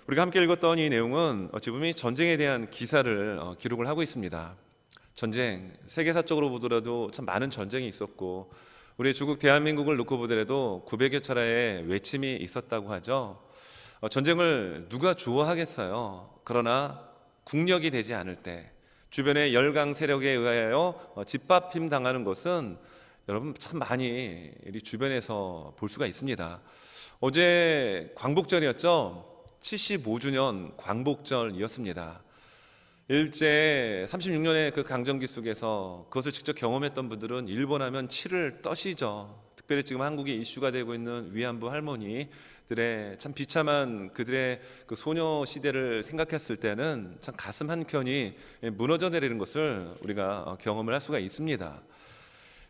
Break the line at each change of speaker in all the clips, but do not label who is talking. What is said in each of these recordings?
우리가 함께 읽었던 이 내용은 어찌 보면 전쟁에 대한 기사를 기록을 하고 있습니다. 전쟁, 세계사적으로 보더라도 참 많은 전쟁이 있었고 우리 조국 대한민국을 놓고 보더라도 900여 차례의 외침이 있었다고 하죠. 전쟁을 누가 좋아하겠어요. 그러나 국력이 되지 않을 때 주변의 열강 세력에 의하여 짓밟힘 당하는 것은 여러분 참 많이 우리 주변에서 볼 수가 있습니다. 어제 광복절이었죠. 75주년 광복절이었습니다. 일제 36년의 그 강점기 속에서 그것을 직접 경험했던 분들은 일본 하면 치를 떠시죠. 특별히 지금 한국에 이슈가 되고 있는 위안부 할머니들의 참 비참한 그들의 그 소녀 시대를 생각했을 때는 참 가슴 한켠이 무너져 내리는 것을 우리가 경험을 할 수가 있습니다.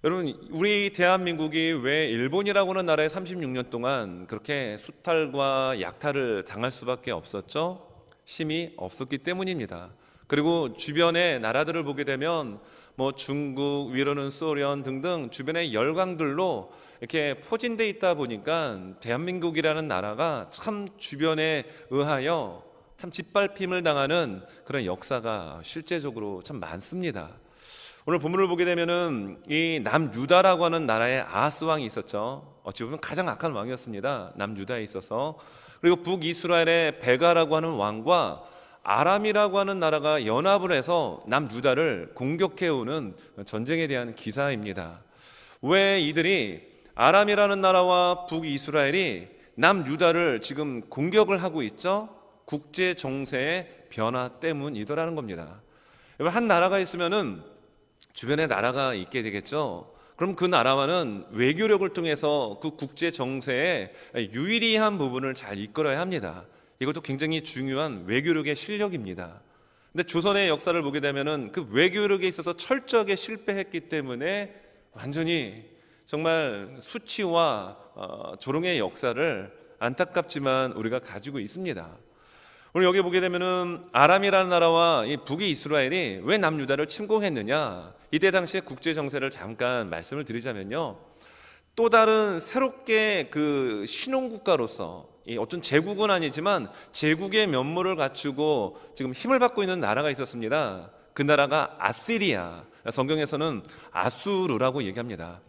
여러분, 우리 대한민국이 왜 일본이라고 하는 나라에 36년 동안 그렇게 수탈과 약탈을 당할 수밖에 없었죠? 힘이 없었기 때문입니다. 그리고 주변의 나라들을 보게 되면 뭐 중국, 위로는 소련 등등 주변의 열강들로 이렇게 포진돼 있다 보니까 대한민국이라는 나라가 참 주변에 의하여 참 짓밟힘을 당하는 그런 역사가 실제적으로 참 많습니다. 오늘 본문을 보게 되면은 이 남유다라고 하는 나라에 아하스 왕이 있었죠. 어찌 보면 가장 악한 왕이었습니다. 남유다에 있어서. 그리고 북이스라엘의 베가라고 하는 왕과 아람이라고 하는 나라가 연합을 해서 남유다를 공격해오는 전쟁에 대한 기사입니다. 왜 이들이 아람이라는 나라와 북이스라엘이 남유다를 지금 공격을 하고 있죠? 국제 정세의 변화 때문이더라는 겁니다. 한 나라가 있으면은 주변에 나라가 있게 되겠죠. 그럼 그 나라와는 외교력을 통해서 그 국제 정세의 유일한 부분을 잘 이끌어야 합니다. 이것도 굉장히 중요한 외교력의 실력입니다. 근데 조선의 역사를 보게 되면은 그 외교력에 있어서 철저하게 실패했기 때문에 완전히 정말 수치와 조롱의 역사를 안타깝지만 우리가 가지고 있습니다. 오늘 여기 보게 되면은 아람이라는 나라와 이 북이 이스라엘이 왜 남유다를 침공했느냐? 이때 당시의 국제 정세를 잠깐 말씀을 드리자면요. 또 다른 새롭게 그 신혼국가로서 이 어떤 제국은 아니지만 제국의 면모를 갖추고 지금 힘을 받고 있는 나라가 있었습니다. 그 나라가 아시리아, 성경에서는 아수르라고 얘기합니다.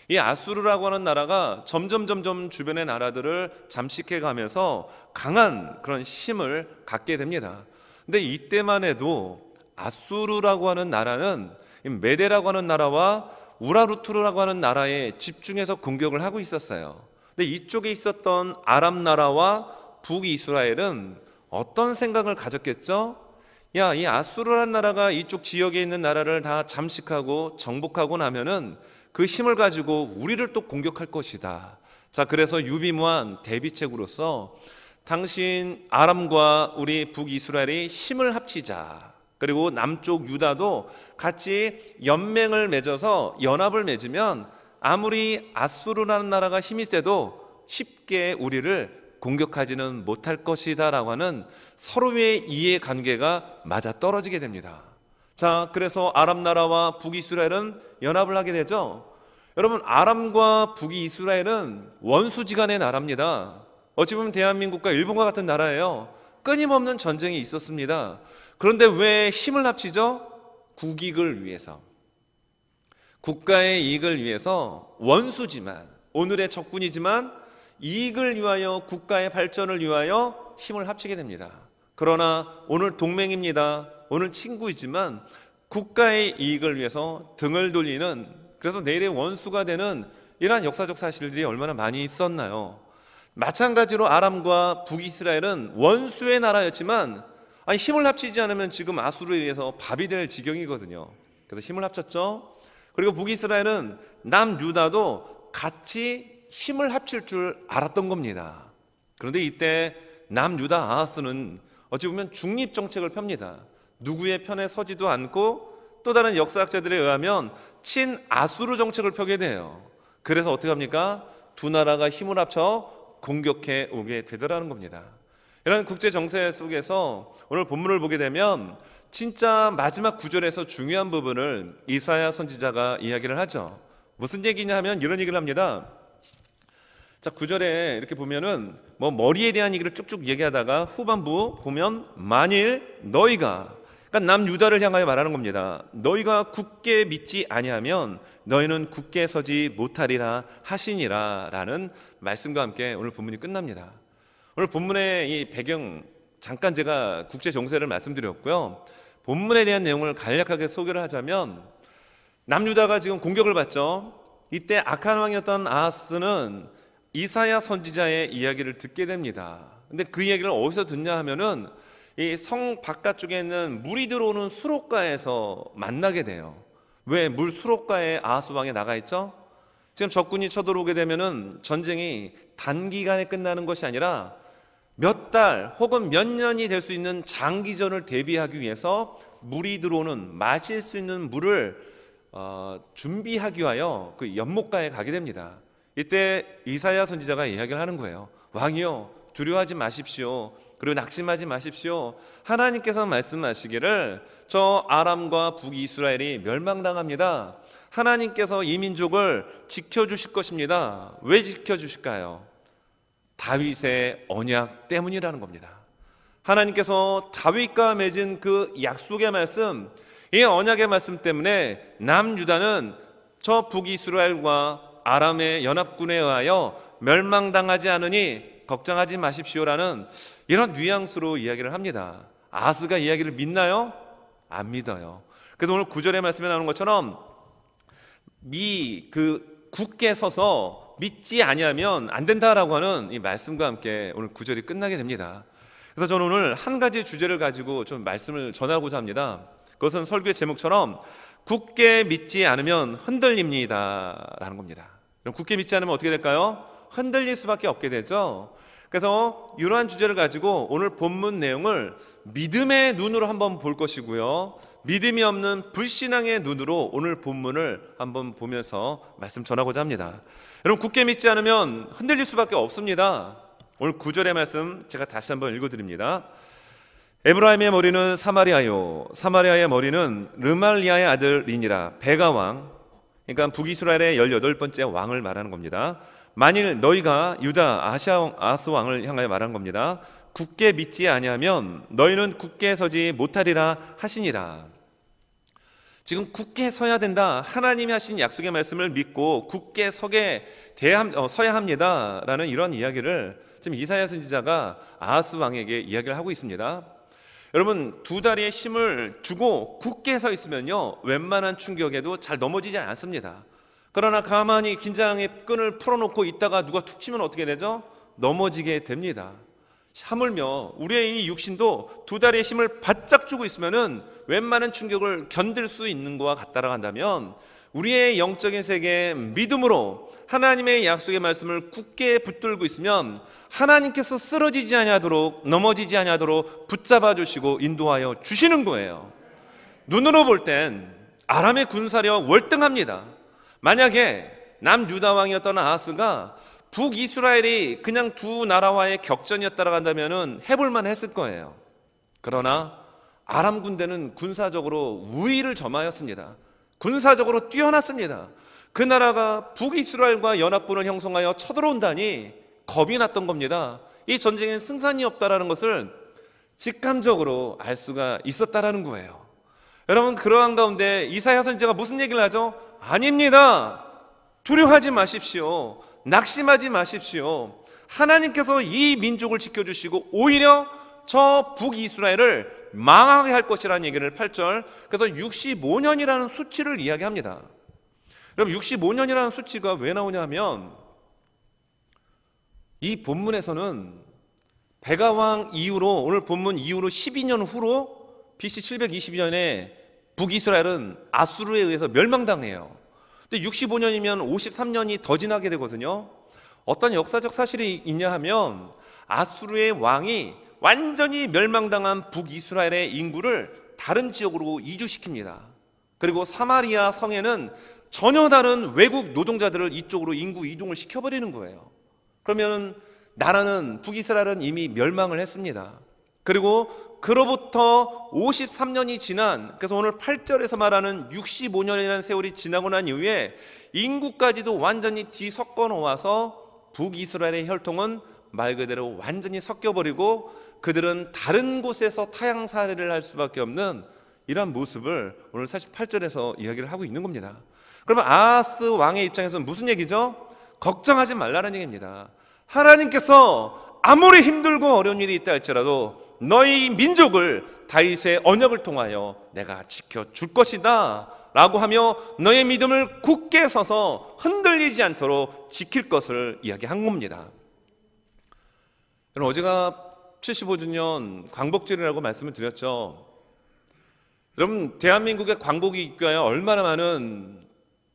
이 아수르라고 하는 나라가 점점 주변의 나라들을 잠식해 가면서 강한 그런 힘을 갖게 됩니다. 근데 이때만 해도 아수르라고 하는 나라는 메데라고 하는 나라와 우라르투르라고 하는 나라에 집중해서 공격을 하고 있었어요. 근데 이쪽에 있었던 아람 나라와 북이스라엘은 어떤 생각을 가졌겠죠? 야, 이 아수르라는 나라가 이쪽 지역에 있는 나라를 다 잠식하고 정복하고 나면은 그 힘을 가지고 우리를 또 공격할 것이다. 자, 그래서 유비무한 대비책으로서 당신 아람과 우리 북이스라엘이 힘을 합치자. 그리고 남쪽 유다도 같이 연맹을 맺어서 연합을 맺으면 아무리 아수르라는 나라가 힘이 세도 쉽게 우리를 공격하지는 못할 것이다 라고 하는 서로의 이해관계가 맞아 떨어지게 됩니다. 자, 그래서 아람 나라와 북이스라엘은 연합을 하게 되죠. 여러분, 아람과 북이스라엘은 원수지간의 나라입니다. 어찌 보면 대한민국과 일본과 같은 나라예요. 끊임없는 전쟁이 있었습니다. 그런데 왜 힘을 합치죠? 국익을 위해서, 국가의 이익을 위해서, 원수지만 오늘의 적군이지만 이익을 위하여, 국가의 발전을 위하여 힘을 합치게 됩니다. 그러나 오늘 동맹입니다. 오늘 친구이지만 국가의 이익을 위해서 등을 돌리는, 그래서 내일의 원수가 되는 이러한 역사적 사실들이 얼마나 많이 있었나요? 마찬가지로 아람과 북이스라엘은 원수의 나라였지만 힘을 합치지 않으면 지금 아수르에 의해서 밥이 될 지경이거든요. 그래서 힘을 합쳤죠. 그리고 북이스라엘은 남유다도 같이 힘을 합칠 줄 알았던 겁니다. 그런데 이때 남유다 아하스는 어찌 보면 중립정책을 펴니다. 누구의 편에 서지도 않고 또 다른 역사학자들에 의하면 친아수르 정책을 펴게 돼요. 그래서 어떻게 합니까? 두 나라가 힘을 합쳐 공격해 오게 되더라는 겁니다. 이런 국제 정세 속에서 오늘 본문을 보게 되면 진짜 마지막 구절에서 중요한 부분을 이사야 선지자가 이야기를 하죠. 무슨 얘기냐 하면 이런 얘기를 합니다. 자, 9절에 이렇게 보면은 뭐 머리에 대한 얘기를 쭉쭉 얘기하다가 후반부 보면 만일 너희가, 그러니까 남유다를 향하여 말하는 겁니다. 너희가 굳게 믿지 아니하면 너희는 굳게 서지 못하리라 하시니라 라는 말씀과 함께 오늘 본문이 끝납니다. 오늘 본문의 이 배경 잠깐 제가 국제 정세를 말씀드렸고요. 본문에 대한 내용을 간략하게 소개를 하자면 남유다가 지금 공격을 받죠. 이때 악한 왕이었던 아하스는 이사야 선지자의 이야기를 듣게 됩니다. 근데 그 이야기를 어디서 듣냐 하면은 이 성 바깥쪽에 있는 물이 들어오는 수롯가에서 만나게 돼요. 왜 물 수롯가에 아하스 왕이 나가 있죠? 지금 적군이 쳐들어오게 되면은 전쟁이 단기간에 끝나는 것이 아니라 몇 달 혹은 몇 년이 될 수 있는 장기전을 대비하기 위해서 물이 들어오는 마실 수 있는 물을 준비하기 위하여 그 연못가에 가게 됩니다. 이때 이사야 선지자가 이야기를 하는 거예요. 왕이요, 두려워하지 마십시오. 그리고 낙심하지 마십시오. 하나님께서 말씀하시기를 저 아람과 북이스라엘이 멸망당합니다. 하나님께서 이 민족을 지켜주실 것입니다. 왜 지켜주실까요? 다윗의 언약 때문이라는 겁니다. 하나님께서 다윗과 맺은 그 약속의 말씀, 이 언약의 말씀 때문에 남유다는 저 북이스라엘과 아람의 연합군에 의하여 멸망당하지 않으니 걱정하지 마십시오라는 이런 뉘앙스로 이야기를 합니다. 아하스가 이야기를 믿나요? 안 믿어요. 그래서 오늘 9절의 말씀에 나오는 것처럼 굳게 서서 믿지 아니하면 안 된다라고 하는 이 말씀과 함께 오늘 9절이 끝나게 됩니다. 그래서 저는 오늘 한 가지 주제를 가지고 좀 말씀을 전하고자 합니다. 그것은 설교의 제목처럼 굳게 믿지 않으면 흔들립니다 라는 겁니다. 그럼 굳게 믿지 않으면 어떻게 될까요? 흔들릴 수밖에 없게 되죠. 그래서 이러한 주제를 가지고 오늘 본문 내용을 믿음의 눈으로 한번 볼 것이고요, 믿음이 없는 불신앙의 눈으로 오늘 본문을 한번 보면서 말씀 전하고자 합니다. 여러분, 굳게 믿지 않으면 흔들릴 수밖에 없습니다. 오늘 9절의 말씀 제가 다시 한번 읽어드립니다. 에브라임의 머리는 사마리아요, 사마리아의 머리는 르말리아의 아들 리니라. 베가 왕, 그러니까 북이스라엘의 18번째 왕을 말하는 겁니다. 만일 너희가 유다 아하스 왕을 향하여 말하는 겁니다. 굳게 믿지 아니하면 너희는 굳게 서지 못하리라 하시니라. 지금 굳게 서야 된다, 하나님이 하신 약속의 말씀을 믿고 굳게 서야 합니다라는 이런 이야기를 지금 이사야 선지자가 아하스 왕에게 이야기를 하고 있습니다. 여러분, 두 다리에 힘을 주고 굳게 서 있으면요, 웬만한 충격에도 잘 넘어지지 않습니다. 그러나 가만히 긴장의 끈을 풀어놓고 있다가 누가 툭 치면 어떻게 되죠? 넘어지게 됩니다. 하물며 우리의 이 육신도 두 다리에 힘을 바짝 주고 있으면은 웬만한 충격을 견딜 수 있는 것과 같다라고 한다면, 우리의 영적인 세계에 믿음으로 하나님의 약속의 말씀을 굳게 붙들고 있으면 하나님께서 쓰러지지 아니하도록, 넘어지지 아니하도록 붙잡아 주시고 인도하여 주시는 거예요. 눈으로 볼 땐 아람의 군사력 월등합니다. 만약에 남유다 왕이었던 아하스가 북이스라엘이 그냥 두 나라와의 격전이었다라고 한다면은 해볼만 했을 거예요. 그러나 아람 군대는 군사적으로 우위를 점하였습니다. 군사적으로 뛰어났습니다. 그 나라가 북이스라엘과 연합군을 형성하여 쳐들어온다니 겁이 났던 겁니다. 이 전쟁엔 승산이 없다라는 것을 직감적으로 알 수가 있었다라는 거예요. 여러분, 그러한 가운데 이사야 선지자가 무슨 얘기를 하죠? 아닙니다. 두려워하지 마십시오. 낙심하지 마십시오. 하나님께서 이 민족을 지켜주시고 오히려 저 북이스라엘을 망하게 할 것이라는 얘기를 8절, 그래서 65년이라는 수치를 이야기합니다. 여러분, 65년이라는 수치가 왜 나오냐 하면 이 본문에서는 베가왕 이후로, 오늘 본문 이후로 12년 후로 BC 722년에 북이스라엘은 아수르에 의해서 멸망당해요. 근데 65년이면 53년이 더 지나게 되거든요. 어떤 역사적 사실이 있냐 하면 아수르의 왕이 완전히 멸망당한 북이스라엘의 인구를 다른 지역으로 이주시킵니다. 그리고 사마리아 성에는 전혀 다른 외국 노동자들을 이쪽으로 인구 이동을 시켜버리는 거예요. 그러면 나라는, 북이스라엘은 이미 멸망을 했습니다. 그리고 그로부터 53년이 지난, 그래서 오늘 8절에서 말하는 65년이라는 세월이 지나고 난 이후에 인구까지도 완전히 뒤섞어 놓아서 북이스라엘의 혈통은 말 그대로 완전히 섞여버리고 그들은 다른 곳에서 타향살이를 할 수밖에 없는 이러한 모습을 오늘 48절에서 이야기를 하고 있는 겁니다. 그러면 아하스 왕의 입장에서는 무슨 얘기죠? 걱정하지 말라는 얘기입니다. 하나님께서 아무리 힘들고 어려운 일이 있다 할지라도 너희 민족을 다윗의 언약을 통하여 내가 지켜줄 것이다 라고 하며 너의 믿음을 굳게 서서 흔들리지 않도록 지킬 것을 이야기한 겁니다. 여러분, 어제가 75주년 광복절이라고 말씀을 드렸죠. 여러분, 대한민국의 광복이 있기 위하여 얼마나 많은,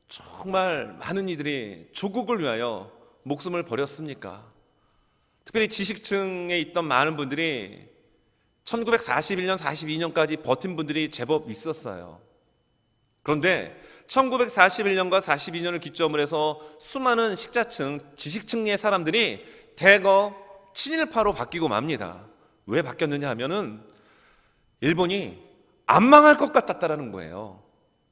정말 많은 이들이 조국을 위하여 목숨을 버렸습니까? 특별히 지식층에 있던 많은 분들이 1941년, 42년까지 버틴 분들이 제법 있었어요. 그런데 1941년과 42년을 기점으로 해서 수많은 식자층, 지식층의 사람들이 대거 친일파로 바뀌고 맙니다. 왜 바뀌었느냐 하면은 일본이 안 망할 것 같았다라는 거예요.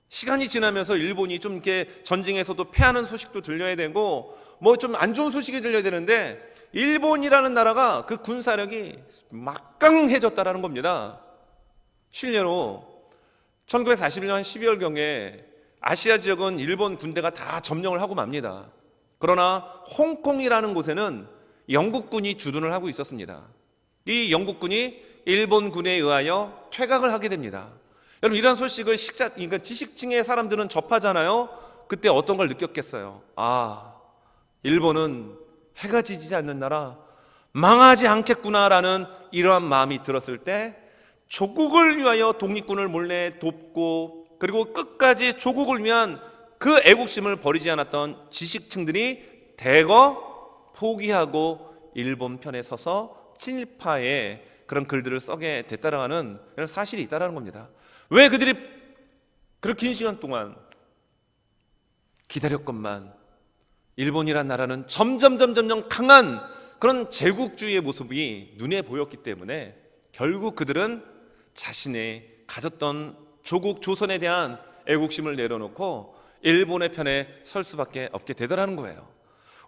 시간이 지나면서 일본이 좀 이렇게 전쟁에서도 패하는 소식도 들려야 되고 뭐 좀 안 좋은 소식이 들려야 되는데 일본이라는 나라가 그 군사력이 막강해졌다라는 겁니다. 실례로 1941년 12월경에 아시아 지역은 일본 군대가 다 점령을 하고 맙니다. 그러나 홍콩이라는 곳에는 영국군이 주둔을 하고 있었습니다. 이 영국군이 일본군에 의하여 퇴각을 하게 됩니다. 여러분, 이러한 소식을 그러니까 지식층의 사람들은 접하잖아요. 그때 어떤 걸 느꼈겠어요? 아, 일본은 해가 지지 않는 나라, 망하지 않겠구나라는 이러한 마음이 들었을 때 조국을 위하여 독립군을 몰래 돕고 그리고 끝까지 조국을 위한 그 애국심을 버리지 않았던 지식층들이 대거 포기하고 일본 편에 서서 친일파의 그런 글들을 써게 됐다라는 이런 사실이 있다라는 겁니다. 왜 그들이 그렇게 긴 시간 동안 기다렸건만 일본이란 나라는 점점 강한 그런 제국주의의 모습이 눈에 보였기 때문에 결국 그들은 자신의 가졌던 조국 조선에 대한 애국심을 내려놓고 일본의 편에 설 수밖에 없게 되더라는 거예요.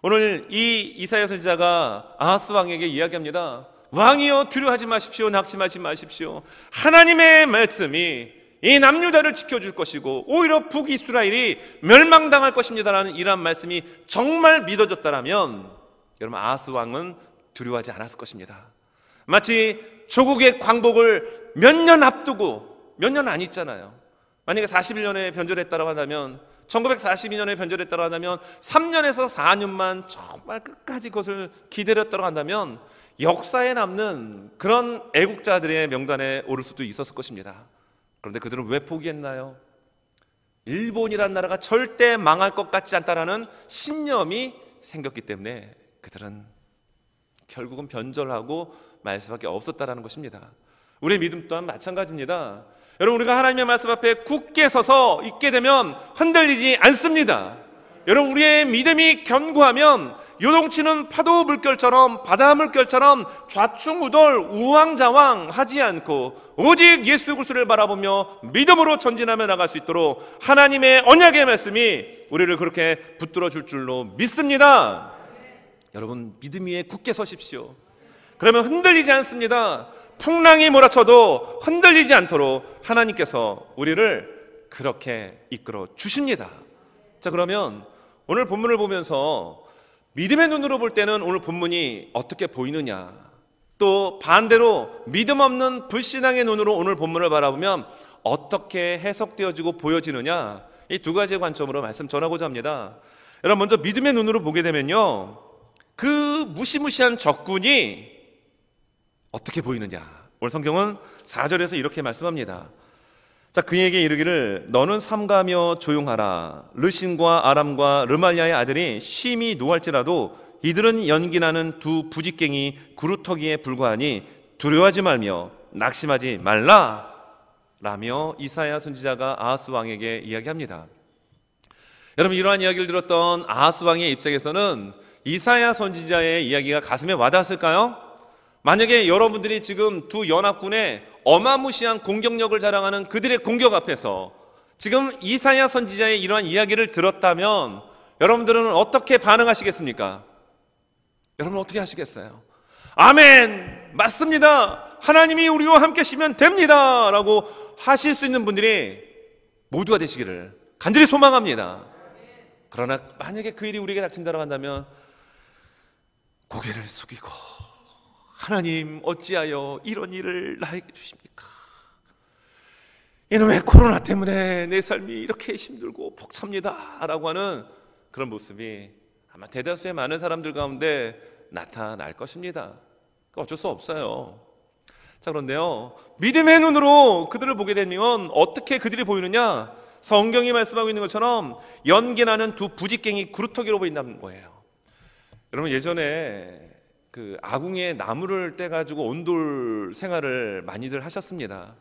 오늘 이 이사야 선지자가 아하스 왕에게 이야기합니다. 왕이여, 두려워하지 마십시오. 낙심하지 마십시오. 하나님의 말씀이 이 남유다를 지켜줄 것이고 오히려 북이스라엘이 멸망당할 것입니다라는 이러한 말씀이 정말 믿어졌다라면 여러분, 아하스 왕은 두려워하지 않았을 것입니다. 마치 조국의 광복을 몇 년 앞두고, 몇 년 안 있잖아요. 만약에 41년에 변절했다고 한다면, 1942년에 변절했다고 한다면 3년에서 4년만 정말 끝까지 그것을 기다렸다고 한다면 역사에 남는 그런 애국자들의 명단에 오를 수도 있었을 것입니다. 그런데 그들은 왜 포기했나요? 일본이란 나라가 절대 망할 것 같지 않다라는 신념이 생겼기 때문에 그들은 결국은 변절하고 말 수밖에 없었다라는 것입니다. 우리의 믿음 또한 마찬가지입니다. 여러분, 우리가 하나님의 말씀 앞에 굳게 서서 있게 되면 흔들리지 않습니다. 여러분, 우리의 믿음이 견고하면 요동치는 파도 물결처럼, 바다 물결처럼 좌충우돌 우왕좌왕하지 않고 오직 예수 그리스도를 바라보며 믿음으로 전진하며 나갈 수 있도록 하나님의 언약의 말씀이 우리를 그렇게 붙들어 줄 줄로 믿습니다. 여러분, 믿음 위에 굳게 서십시오. 그러면 흔들리지 않습니다. 풍랑이 몰아쳐도 흔들리지 않도록 하나님께서 우리를 그렇게 이끌어 주십니다. 자, 그러면 오늘 본문을 보면서 믿음의 눈으로 볼 때는 오늘 본문이 어떻게 보이느냐, 또 반대로 믿음 없는 불신앙의 눈으로 오늘 본문을 바라보면 어떻게 해석되어지고 보여지느냐, 이 두 가지의 관점으로 말씀 전하고자 합니다. 여러분, 먼저 믿음의 눈으로 보게 되면요, 그 무시무시한 적군이 어떻게 보이느냐, 오늘 성경은 4절에서 이렇게 말씀합니다. 자, 그에게 이르기를 너는 삼가며 조용하라. 르신과 아람과 르말리아의 아들이 심히 노할지라도 이들은 연기나는 두 부직갱이 구루터기에 불과하니 두려워하지 말며 낙심하지 말라 라며 이사야 선지자가 아하스 왕에게 이야기합니다. 여러분, 이러한 이야기를 들었던 아하스 왕의 입장에서는 이사야 선지자의 이야기가 가슴에 와닿았을까요? 만약에 여러분들이 지금 두 연합군의 어마무시한 공격력을 자랑하는 그들의 공격 앞에서 지금 이사야 선지자의 이러한 이야기를 들었다면 여러분들은 어떻게 반응하시겠습니까? 여러분 어떻게 하시겠어요? 아멘! 맞습니다! 하나님이 우리와 함께 하시면 됩니다! 라고 하실 수 있는 분들이 모두가 되시기를 간절히 소망합니다. 그러나 만약에 그 일이 우리에게 닥친다고 한다면 고개를 숙이고 하나님 어찌하여 이런 일을 나에게 주십니까? 이놈의 코로나 때문에 내 삶이 이렇게 힘들고 벅찹니다 라고 하는 그런 모습이 아마 대다수의 많은 사람들 가운데 나타날 것입니다. 어쩔 수 없어요. 자, 그런데요, 믿음의 눈으로 그들을 보게 되면 어떻게 그들이 보이느냐? 성경이 말씀하고 있는 것처럼 연기나는 두 부직갱이 그루터기로 보인다는 거예요. 여러분 예전에 그 아궁이에 나무를 떼가지고 온돌 생활을 많이들 하셨습니다.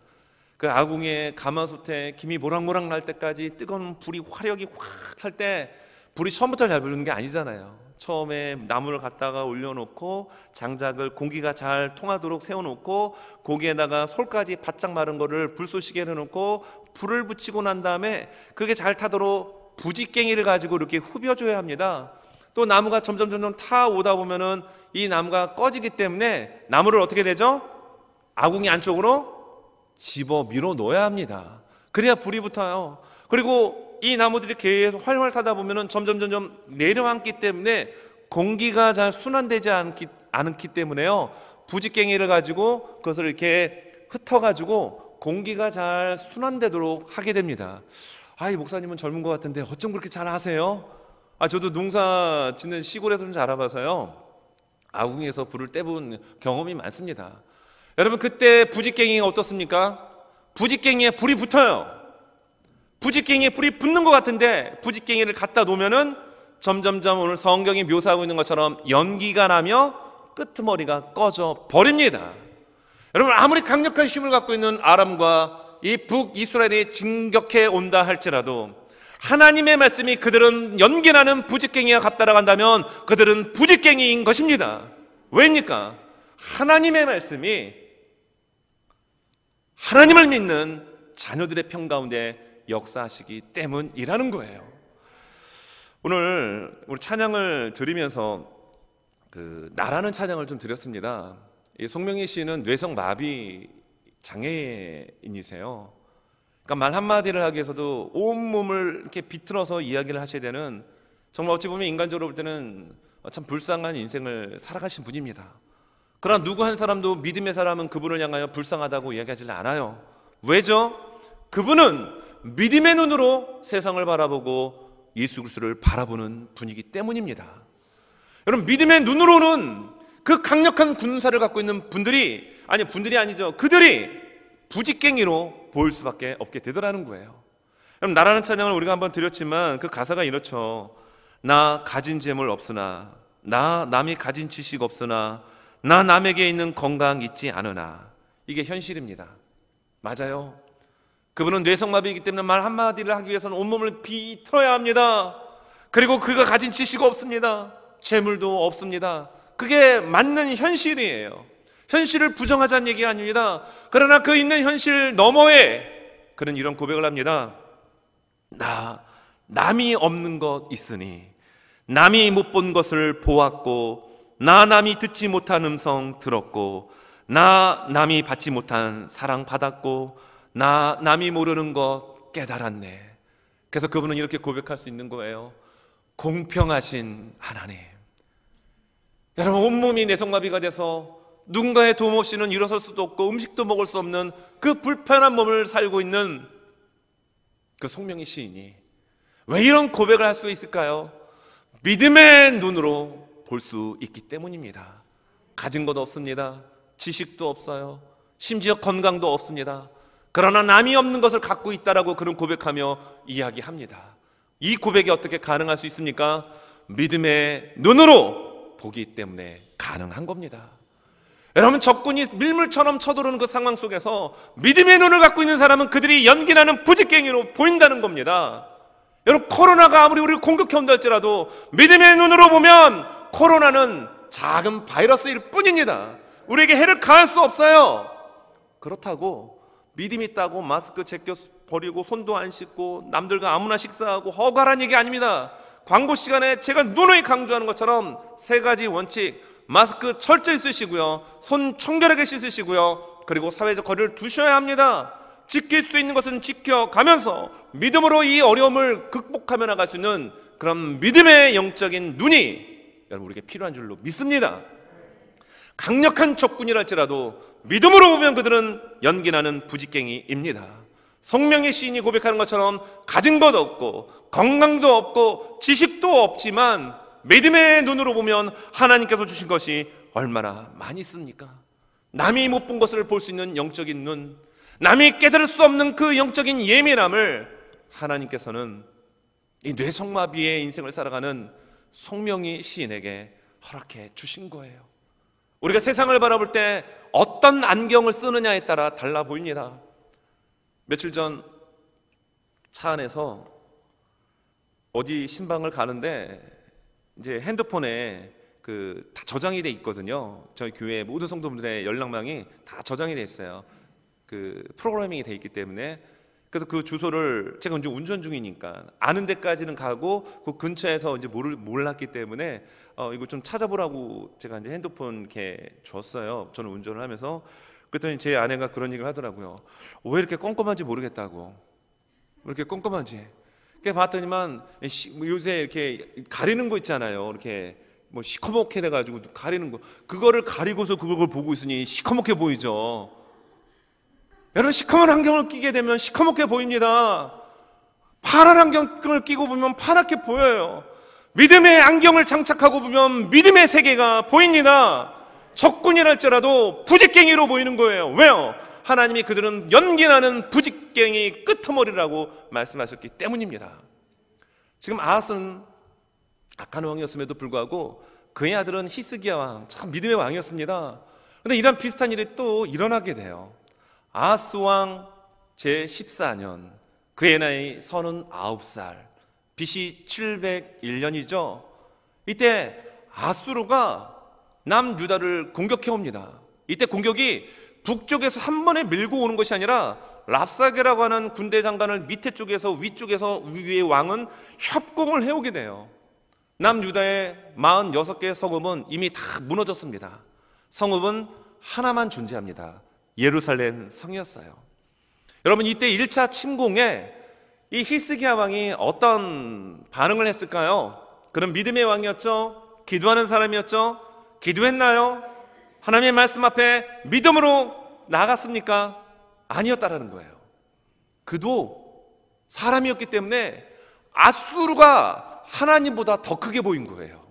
그 아궁이에 가마솥에 김이 모락모락 날 때까지 뜨거운 불이 화력이 확 할 때 불이 처음부터 잘 붙는 게 아니잖아요. 처음에 나무를 갖다가 올려놓고 장작을 공기가 잘 통하도록 세워놓고 거기에다가 솔까지 바짝 마른 거를 불쏘시개 해놓고 불을 붙이고 난 다음에 그게 잘 타도록 부직갱이를 가지고 이렇게 후벼줘야 합니다. 또 나무가 점점 타오다 보면은 이 나무가 꺼지기 때문에 나무를 어떻게 되죠? 아궁이 안쪽으로 집어 밀어 넣어야 합니다. 그래야 불이 붙어요. 그리고 이 나무들이 계속 활활 타다 보면은 점점 내려앉기 때문에 공기가 잘 순환되지 않기 때문에요. 부직갱이를 가지고 그것을 이렇게 흩어가지고 공기가 잘 순환되도록 하게 됩니다. 이 목사님은 젊은 것 같은데 어쩜 그렇게 잘 하세요? 저도 농사 짓는 시골에서 좀 자라봐서요. 아궁이에서 불을 떼본 경험이 많습니다. 여러분 그때 부직갱이가 어떻습니까? 부직갱이에 불이 붙어요. 부직갱이에 불이 붙는 것 같은데 부직갱이를 갖다 놓으면은 점점점 오늘 성경이 묘사하고 있는 것처럼 연기가 나며 끄트머리가 꺼져 버립니다. 여러분 아무리 강력한 힘을 갖고 있는 아람과 이 북이스라엘이 진격해 온다 할지라도 하나님의 말씀이 그들은 연기나는 부직갱이와 같다라고 한다면 그들은 부직갱이인 것입니다. 왜입니까? 하나님의 말씀이 하나님을 믿는 자녀들의 편 가운데 역사하시기 때문이라는 거예요. 오늘 우리 찬양을 드리면서 그 나라는 찬양을 좀 드렸습니다. 이 송명희 씨는 뇌성마비 장애인이세요. 그러니까 말 한마디를 하기 위해서도 온몸을 이렇게 비틀어서 이야기를 하셔야 되는, 정말 어찌 보면 인간적으로 볼 때는 참 불쌍한 인생을 살아가신 분입니다. 그러나 누구 한 사람도 믿음의 사람은 그분을 향하여 불쌍하다고 이야기하지 않아요. 왜죠? 그분은 믿음의 눈으로 세상을 바라보고 예수 그리스도를 바라보는 분이기 때문입니다. 여러분 믿음의 눈으로는 그 강력한 군사를 갖고 있는 분들이 그들이 부직갱이로 보일 수밖에 없게 되더라는 거예요. 여러분 나라는 찬양을 우리가 한번 드렸지만 그 가사가 이렇죠. 나 가진 재물 없으나, 나 남이 가진 지식 없으나, 나 남에게 있는 건강 있지 않으나. 이게 현실입니다. 맞아요. 그분은 뇌성마비이기 때문에 말 한마디를 하기 위해서는 온몸을 비틀어야 합니다. 그리고 그가 가진 지식 없습니다. 재물도 없습니다. 그게 맞는 현실이에요. 현실을 부정하자는 얘기가 아닙니다. 그러나 그 있는 현실 너머에 그는 이런 고백을 합니다. 남이 없는 것 있으니, 남이 못 본 것을 보았고, 남이 듣지 못한 음성 들었고, 남이 받지 못한 사랑 받았고, 남이 모르는 것 깨달았네. 그래서 그분은 이렇게 고백할 수 있는 거예요. 공평하신 하나님. 여러분 온몸이 뇌성마비가 돼서 누군가의 도움 없이는 일어설 수도 없고 음식도 먹을 수 없는 그 불편한 몸을 살고 있는 그 송명희 시인이 왜 이런 고백을 할 수 있을까요? 믿음의 눈으로 볼 수 있기 때문입니다. 가진 것도 없습니다. 지식도 없어요. 심지어 건강도 없습니다. 그러나 남이 없는 것을 갖고 있다라고 그런 고백하며 이야기합니다. 이 고백이 어떻게 가능할 수 있습니까? 믿음의 눈으로 보기 때문에 가능한 겁니다. 여러분 적군이 밀물처럼 쳐들어오는 그 상황 속에서 믿음의 눈을 갖고 있는 사람은 그들이 연기나는 부직갱이로 보인다는 겁니다. 여러분 코로나가 아무리 우리를 공격해 온다 할지라도 믿음의 눈으로 보면 코로나는 작은 바이러스일 뿐입니다. 우리에게 해를 가할 수 없어요. 그렇다고 믿음 있다고 마스크 제껴 버리고 손도 안 씻고 남들과 아무나 식사하고 허가란 얘기 아닙니다. 광고 시간에 제가 누누이 강조하는 것처럼 세 가지 원칙, 마스크 철저히 쓰시고요, 손 청결하게 씻으시고요, 그리고 사회적 거리를 두셔야 합니다. 지킬 수 있는 것은 지켜가면서 믿음으로 이 어려움을 극복하며 나갈 수 있는 그런 믿음의 영적인 눈이 여러분 우리에게 필요한 줄로 믿습니다. 강력한 적군이랄지라도 믿음으로 보면 그들은 연기나는 부지깽이입니다. 성명의 시인이 고백하는 것처럼 가진 것 없고 건강도 없고 지식도 없지만 믿음의 눈으로 보면 하나님께서 주신 것이 얼마나 많이 있습니까? 남이 못 본 것을 볼 수 있는 영적인 눈, 남이 깨달을 수 없는 그 영적인 예민함을 하나님께서는 이 뇌성마비의 인생을 살아가는 성명의 시인에게 허락해 주신 거예요. 우리가 세상을 바라볼 때 어떤 안경을 쓰느냐에 따라 달라 보입니다. 며칠 전 차 안에서 어디 신방을 가는데 이제 핸드폰에 다 저장이 돼 있거든요. 저희 교회 모든 성도분들의 연락망이 다 저장이 돼 있어요. 프로그래밍이 돼 있기 때문에. 그래서 그 주소를 제가 이제 운전 중이니까 아는 데까지는 가고 그 근처에서 이제 몰랐기 때문에 이거 좀 찾아보라고 제가 이제 핸드폰 이렇게 줬어요. 저는 운전을 하면서. 그랬더니 제 아내가 그런 얘기를 하더라고요. 왜 이렇게 꼼꼼한지 모르겠다고. 왜 이렇게 꼼꼼한지. 그래서 봤더니만 요새 이렇게 가리는 거 있잖아요. 이렇게 뭐 시커멓게 돼가지고 가리는 거, 그거를 가리고서 그걸 보고 있으니 시커멓게 보이죠. 여러분, 시커먼 안경을 끼게 되면 시커멓게 보입니다. 파란 안경을 끼고 보면 파랗게 보여요. 믿음의 안경을 장착하고 보면 믿음의 세계가 보입니다. 적군이랄지라도 부지깽이로 보이는 거예요. 왜요? 하나님이 그들은 연기나는 부지깽이 끄트머리라고 말씀하셨기 때문입니다. 지금 아하스는 악한 왕이었음에도 불구하고 그의 아들은 히스기야 왕, 참 믿음의 왕이었습니다. 그런데 이런 비슷한 일이 또 일어나게 돼요. 아하스 왕 제14년, 그의 나이 39살, BC 701년이죠. 이때 아수르가 남유다를 공격해 옵니다. 이때 공격이 북쪽에서 한 번에 밀고 오는 것이 아니라 랍사게라고 하는 군대 장관을 밑에 쪽에서 위쪽에서 위의 왕은 협공을 해오게 돼요. 남유다의 46개의 성읍은 이미 다 무너졌습니다. 성읍은 하나만 존재합니다. 예루살렘 성이었어요. 여러분, 이때 1차 침공에 이 히스기야 왕이 어떤 반응을 했을까요? 그는 믿음의 왕이었죠. 기도하는 사람이었죠. 기도했나요? 하나님의 말씀 앞에 믿음으로 나아갔습니까? 아니었다라는 거예요. 그도 사람이었기 때문에 아수르가 하나님보다 더 크게 보인 거예요.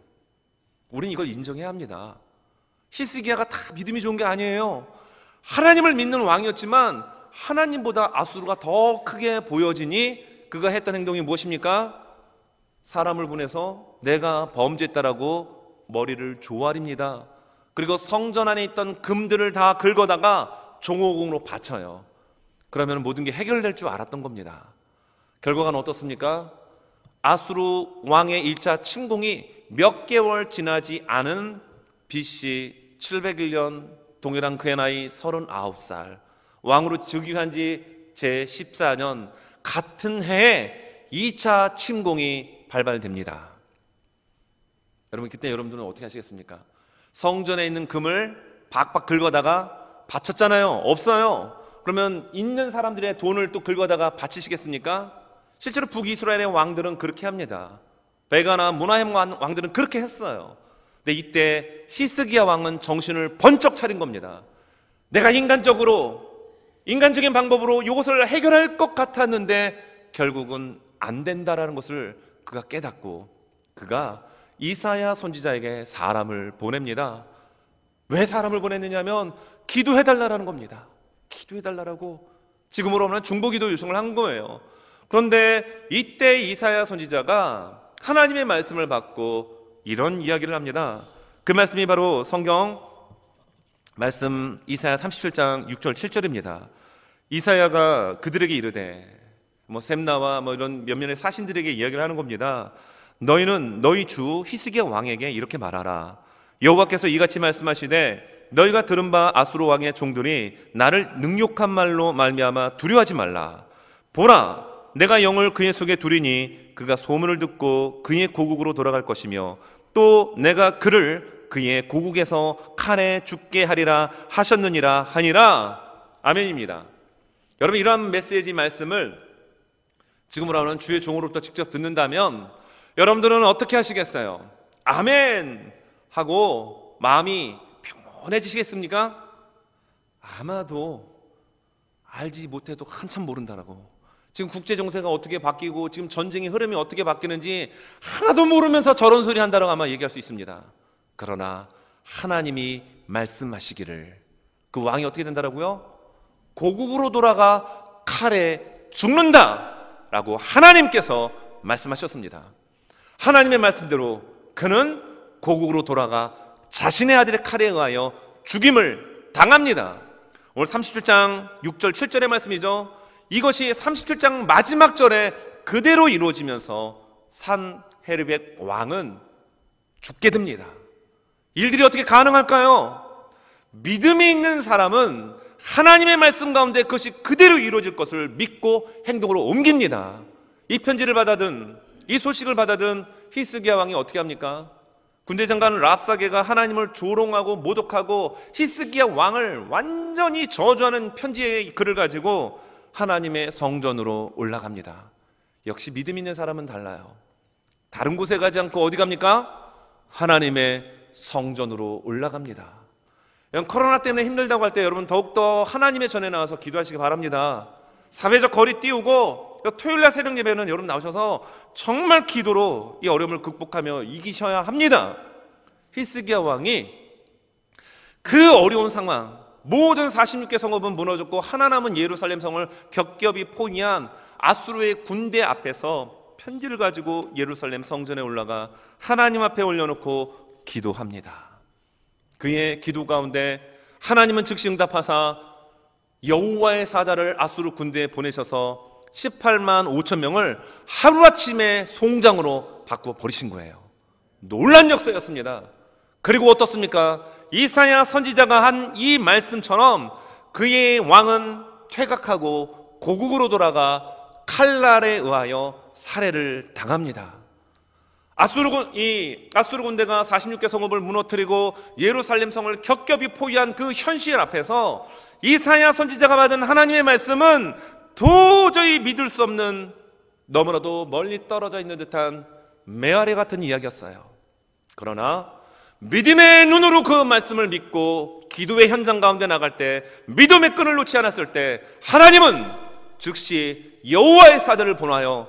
우리는 이걸 인정해야 합니다. 히스기야가 다 믿음이 좋은 게 아니에요. 하나님을 믿는 왕이었지만 하나님보다 아수르가 더 크게 보여지니 그가 했던 행동이 무엇입니까? 사람을 보내서 내가 범죄했다라고 머리를 조아립니다. 그리고 성전 안에 있던 금들을 다 긁어다가 종호공으로 바쳐요. 그러면 모든 게 해결될 줄 알았던 겁니다. 결과는 어떻습니까? 아수르 왕의 1차 침공이 몇 개월 지나지 않은 BC 701년, 동일한 그의 나이 39살, 왕으로 즉위한 지 제14년 같은 해에 2차 침공이 발발됩니다. 여러분, 그때 여러분들은 어떻게 하시겠습니까? 성전에 있는 금을 박박 긁어다가 바쳤잖아요. 없어요. 그러면 있는 사람들의 돈을 또 긁어다가 바치시겠습니까? 실제로 북이스라엘의 왕들은 그렇게 합니다. 베가나 문하햄 왕들은 그렇게 했어요. 근데 이때 히스기야 왕은 정신을 번쩍 차린 겁니다. 내가 인간적인 방법으로 이것을 해결할 것 같았는데 결국은 안 된다라는 것을 그가 깨닫고 그가 이사야 선지자에게 사람을 보냅니다. 왜 사람을 보냈느냐면 기도해달라는 겁니다. 기도해달라고 지금으로 하면 중보기도 요청을 한 거예요. 그런데 이때 이사야 선지자가 하나님의 말씀을 받고 이런 이야기를 합니다. 그 말씀이 바로 성경 말씀 이사야 37장 6절 7절입니다. 이사야가 그들에게 이르되, 셈나와 이런 몇몇의 사신들에게 이야기를 하는 겁니다. 너희는 너희 주 히스기야 왕에게 이렇게 말하라. 여호와께서 이같이 말씀하시되 너희가 들은 바 아수르 왕의 종들이 나를 능욕한 말로 말미암아 두려워하지 말라. 보라, 내가 영을 그의 속에 두리니 그가 소문을 듣고 그의 고국으로 돌아갈 것이며 또 내가 그를 그의 고국에서 칼에 죽게 하리라 하셨느니라 하니라. 아멘입니다. 여러분, 이러한 메시지 말씀을 지금으로 하는 주의 종으로부터 직접 듣는다면 여러분들은 어떻게 하시겠어요? 아멘 하고 마음이 평온해지시겠습니까? 아마도 알지 못해도 한참 모른다라고, 지금 국제정세가 어떻게 바뀌고 지금 전쟁의 흐름이 어떻게 바뀌는지 하나도 모르면서 저런 소리 한다라고 아마 얘기할 수 있습니다. 그러나 하나님이 말씀하시기를 그 왕이 어떻게 된다라고요? 고국으로 돌아가 칼에 죽는다 라고 하나님께서 말씀하셨습니다. 하나님의 말씀대로 그는 고국으로 돌아가 자신의 아들의 칼에 의하여 죽임을 당합니다. 오늘 37장 6절 7절의 말씀이죠. 이것이 37장 마지막 절에 그대로 이루어지면서 산헤르벳 왕은 죽게 됩니다. 일들이 어떻게 가능할까요? 믿음이 있는 사람은 하나님의 말씀 가운데 그것이 그대로 이루어질 것을 믿고 행동으로 옮깁니다. 이 편지를 받아든, 이 소식을 받아든 히스기야 왕이 어떻게 합니까? 군대 장관 랍사게가 하나님을 조롱하고 모독하고 히스기야 왕을 완전히 저주하는 편지의 글을 가지고 하나님의 성전으로 올라갑니다. 역시 믿음 있는 사람은 달라요. 다른 곳에 가지 않고 어디 갑니까? 하나님의 성전으로 올라갑니다. 코로나 때문에 힘들다고 할 때 여러분 더욱더 하나님의 전에 나와서 기도하시기 바랍니다. 사회적 거리 띄우고 토요일날 새벽 예배는 여러분 나오셔서 정말 기도로 이 어려움을 극복하며 이기셔야 합니다. 히스기야 왕이 그 어려운 상황, 모든 46개 성읍은 무너졌고 하나 남은 예루살렘 성을 겹겹이 포위한 아수르의 군대 앞에서 편지를 가지고 예루살렘 성전에 올라가 하나님 앞에 올려놓고 기도합니다. 그의 기도 가운데 하나님은 즉시 응답하사 여호와의 사자를 아수르 군대에 보내셔서 18만 5천 명을 하루아침에 송장으로 바꾸어 버리신 거예요. 놀란 역사였습니다. 그리고 어떻습니까? 이사야 선지자가 한 이 말씀처럼 그의 왕은 퇴각하고 고국으로 돌아가 칼날에 의하여 살해를 당합니다. 아수르 군대가 46개 성읍을 무너뜨리고 예루살렘 성을 겹겹이 포위한 그 현실 앞에서 이사야 선지자가 받은 하나님의 말씀은 도저히 믿을 수 없는, 너무나도 멀리 떨어져 있는 듯한 메아리 같은 이야기였어요. 그러나 믿음의 눈으로 그 말씀을 믿고 기도의 현장 가운데 나갈 때, 믿음의 끈을 놓지 않았을 때 하나님은 즉시 여호와의 사자를 보내어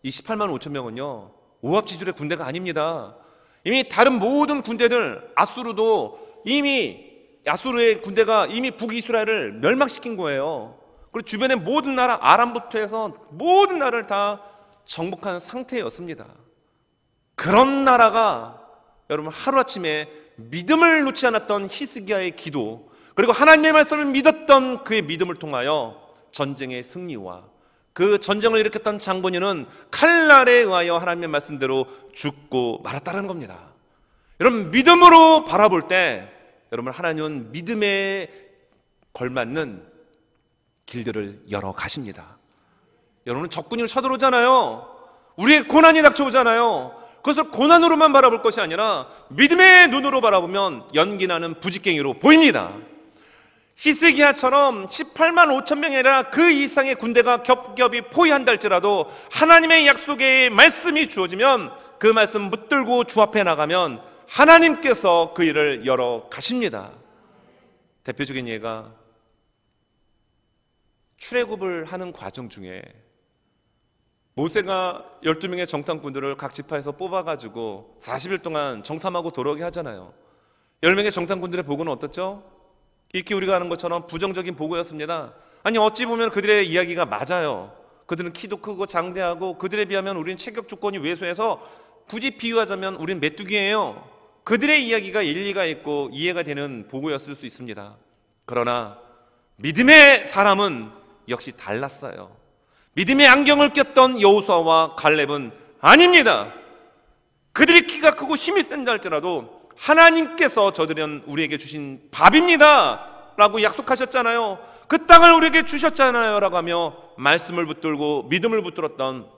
이 18만 5천 명은요 오합지졸의 군대가 아닙니다. 이미 다른 모든 군대들, 아수르의 군대가 이미 북이스라엘을 멸망시킨 거예요. 그리고 주변의 모든 나라, 아람부터 해서 모든 나라를 다 정복한 상태였습니다. 그런 나라가 여러분 하루아침에 믿음을 놓지 않았던 히스기야의 기도, 그리고 하나님의 말씀을 믿었던 그의 믿음을 통하여 전쟁의 승리와 그 전쟁을 일으켰던 장본인은 칼날에 의하여 하나님의 말씀대로 죽고 말았다는 겁니다. 여러분, 믿음으로 바라볼 때 여러분 하나님은 믿음에 걸맞는 길들을 열어 가십니다. 여러분은 적군이 쳐들어오잖아요. 우리의 고난이 닥쳐오잖아요. 그것을 고난으로만 바라볼 것이 아니라 믿음의 눈으로 바라보면 연기나는 부직갱이로 보입니다. 히스기야처럼 18만 5천 명이 아니라 그 이상의 군대가 겹겹이 포위한다 할지라도 하나님의 약속의 말씀이 주어지면 그 말씀 붙들고 주 앞에 나가면 하나님께서 그 일을 열어 가십니다. 대표적인 예가 출애굽을 하는 과정 중에 모세가 12명의 정탐꾼들을 각 지파에서 뽑아가지고 40일 동안 정탐하고 돌아오게 하잖아요. 10명의 정탐꾼들의 보고는 어떻죠? 익히 우리가 아는 것처럼 부정적인 보고였습니다. 아니, 어찌 보면 그들의 이야기가 맞아요. 그들은 키도 크고 장대하고 그들에 비하면 우리는 체격 조건이 왜소해서 굳이 비유하자면 우리는 메뚜기예요. 그들의 이야기가 일리가 있고 이해가 되는 보고였을 수 있습니다. 그러나 믿음의 사람은 역시 달랐어요. 믿음의 안경을 꼈던 여호수아와 갈렙은 아닙니다. 그들이 키가 크고 힘이 센다 할지라도 하나님께서 저들은 우리에게 주신 밥입니다 라고 약속하셨잖아요. 그 땅을 우리에게 주셨잖아요 라고 하며 말씀을 붙들고 믿음을 붙들었던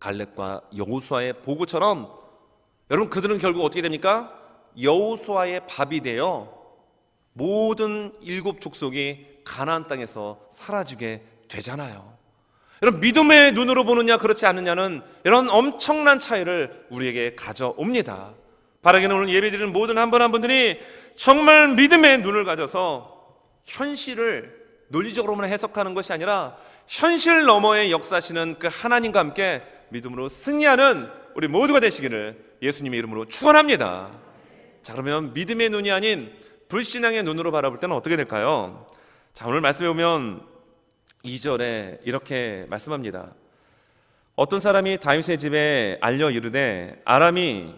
갈렙과 여호수아의 보고처럼 여러분 그들은 결국 어떻게 됩니까? 여호수아의 밥이 되어 모든 7 족속이 가나안 땅에서 사라지게 되잖아요. 여러분 믿음의 눈으로 보느냐 그렇지 않느냐는 이런 엄청난 차이를 우리에게 가져옵니다. 바라기는 오늘 예배드리는 모든 한 분 한 분들이 정말 믿음의 눈을 가져서 현실을 논리적으로만 해석하는 것이 아니라 현실 너머에 역사하시는 그 하나님과 함께 믿음으로 승리하는 우리 모두가 되시기를 예수님의 이름으로 축원합니다. 자, 그러면 믿음의 눈이 아닌 불신앙의 눈으로 바라볼 때는 어떻게 될까요? 자, 오늘 말씀해 보면 2절에 이렇게 말씀합니다. 어떤 사람이 다윗의 집에 알려 이르되 아람이